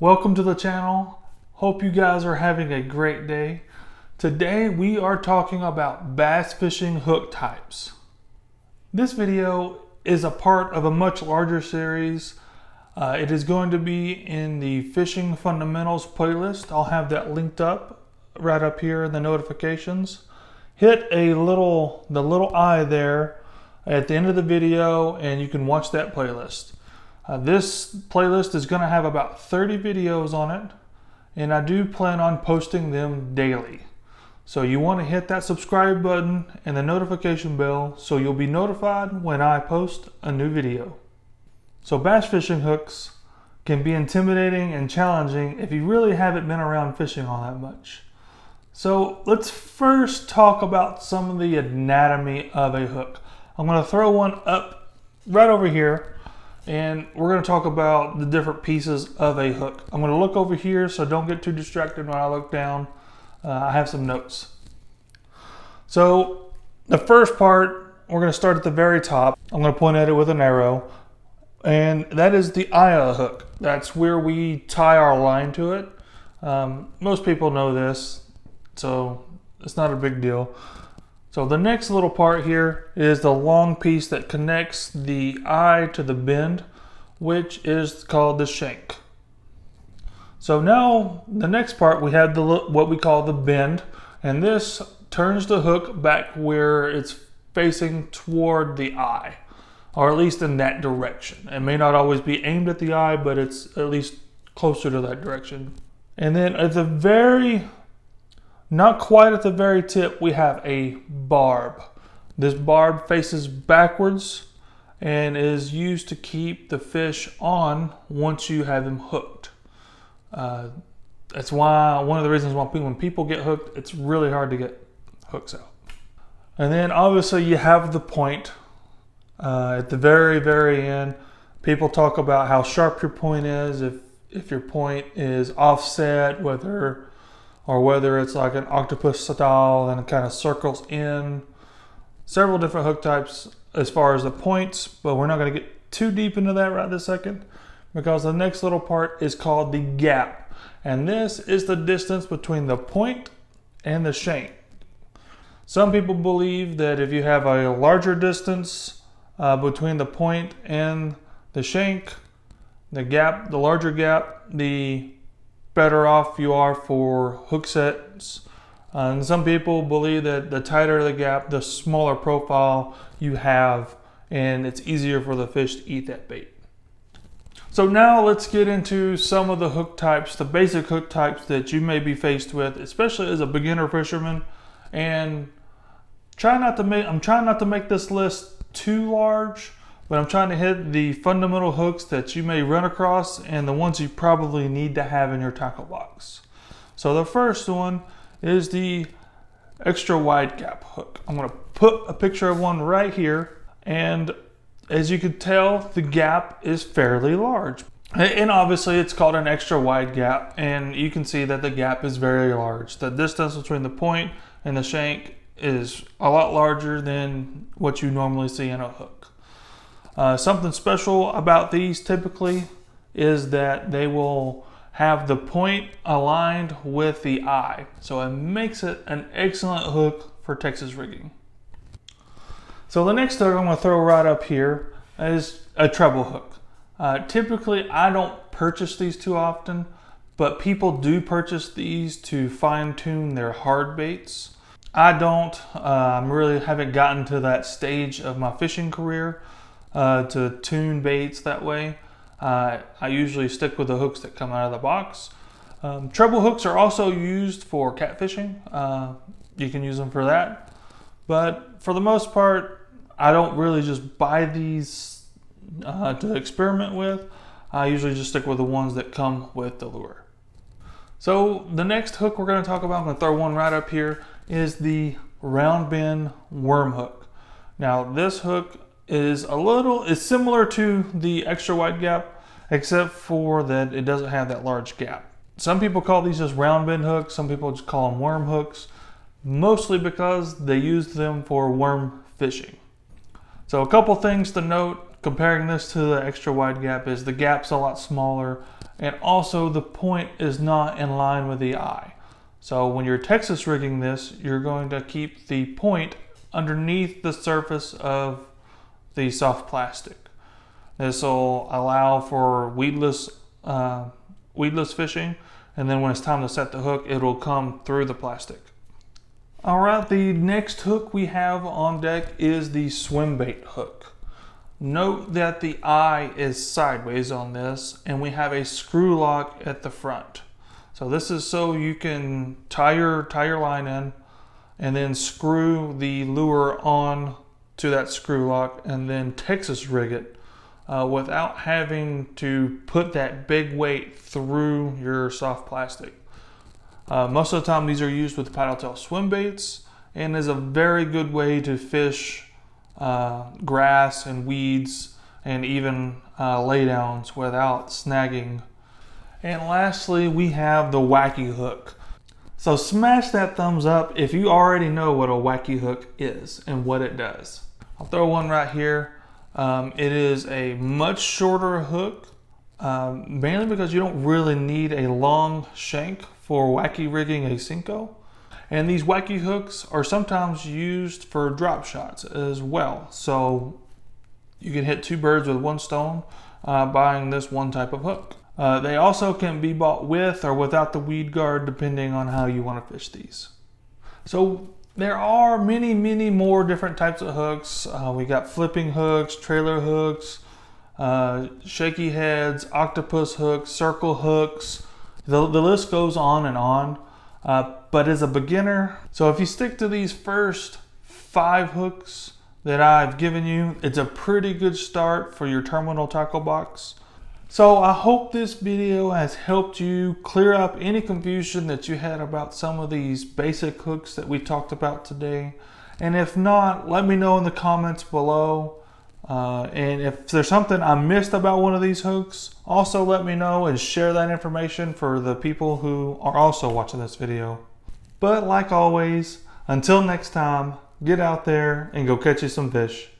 Welcome to the channel. Hope you guys are having a great day. Today we are talking about bass fishing hook types. This video is a part of a much larger series. It is going to be in the Fishing Fundamentals playlist. I'll have that linked up right up here in the notifications. Hit the little eye there at the end of the video and you can watch that playlist. This playlist is going to have about 30 videos on it, and I do plan on posting them daily. So you want to hit that subscribe button and the notification bell so you'll be notified when I post a new video. So bass fishing hooks can be intimidating and challenging if you really haven't been around fishing all that much. So let's first talk about some of the anatomy of a hook. I'm going to throw one up right over here, and we're going to talk about the different pieces of a hook. I'm going to look over here, so don't get too distracted when I look down. I have some notes. So the first part, we're going to start at the very top. I'm going to point at it with an arrow, and that is the eye of the hook. That's where we tie our line to it. Most people know this, so it's not a big deal. So the next little part here is the long piece that connects the eye to the bend, which is called the shank. So now the next part, we have what we call the bend, and this turns the hook back where it's facing toward the eye, or at least in that direction. It may not always be aimed at the eye, but it's at least closer to that direction. And then at the not quite at the very tip, we have a barb. This barb faces backwards and is used to keep the fish on once you have him hooked. That's why one of the reasons why when people get hooked, it's really hard to get hooks out. And then obviously you have the point at the very, very end. People talk about how sharp your point is, if your point is offset, whether it's like an octopus style and it kind of circles in. Several different hook types as far as the points, but we're not going to get too deep into that right this second, because the next little part is called the gap, and this is the distance between the point and the shank. Some people believe that if you have a larger distance between the point and the shank, the larger gap, the better off you are for hook sets. And some people believe that the tighter the gap, the smaller profile you have, and it's easier for the fish to eat that bait. So now let's get into some of the hook types, the basic hook types that you may be faced with, especially as a beginner fisherman. And I'm trying not to make this list too large, but I'm trying to hit the fundamental hooks that you may run across and the ones you probably need to have in your tackle box. So the first one is the extra wide gap hook. I'm going to put a picture of one right here, and as you can tell, the gap is fairly large. And obviously it's called an extra wide gap, and you can see that the gap is very large. The distance between the point and the shank is a lot larger than what you normally see in a hook. Something special about these typically is that they will have the point aligned with the eye. So it makes it an excellent hook for Texas rigging. So the next hook I'm going to throw right up here is a treble hook. Typically I don't purchase these too often, but people do purchase these to fine tune their hard baits. I don't. I really haven't gotten to that stage of my fishing career to tune baits that way. I usually stick with the hooks that come out of the box. Treble hooks are also used for catfishing. You can use them for that. But for the most part, I don't really just buy these to experiment with. I usually just stick with the ones that come with the lure. So the next hook we're going to talk about, I'm going to throw one right up here, is the round bend worm hook. Now this hook is similar to the extra wide gap, except for that it doesn't have that large gap. Some people call these just round bend hooks. Some people just call them worm hooks, mostly because they use them for worm fishing. So a couple things to note comparing this to the extra wide gap is the gap's a lot smaller And also the point is not in line with the eye. So when you're Texas rigging this, you're going to keep the point underneath the surface of the soft plastic. This will allow for weedless fishing, and then when it's time to set the hook, it'll come through the plastic. All right, the next hook we have on deck is the swim bait hook. Note that the eye is sideways on this, and we have a screw lock at the front. So this is so you can tie your line in and then screw the lure on to that screw lock and then Texas rig it without having to put that big weight through your soft plastic. Most of the time these are used with paddle tail swim baits and is a very good way to fish grass and weeds and even laydowns without snagging. And lastly, we have the Wacky Hook. So smash that thumbs up if you already know what a Wacky Hook is and what it does. I'll throw one right here. It is a much shorter hook, mainly because you don't really need a long shank for wacky rigging a Cinco. And these Wacky Hooks are sometimes used for drop shots as well. So you can hit two birds with one stone buying this one type of hook. They also can be bought with or without the weed guard depending on how you want to fish these. So there are many more different types of hooks. We got flipping hooks, trailer hooks, shaky heads, octopus hooks, circle hooks. The list goes on and on. But as a beginner, so if you stick to these first 5 hooks that I've given you, it's a pretty good start for your terminal tackle box. So I hope this video has helped you clear up any confusion that you had about some of these basic hooks that we talked about today. And if not, let me know in the comments below. And if there's something I missed about one of these hooks, also let me know and share that information for the people who are also watching this video. But like always, until next time, get out there and go catch you some fish.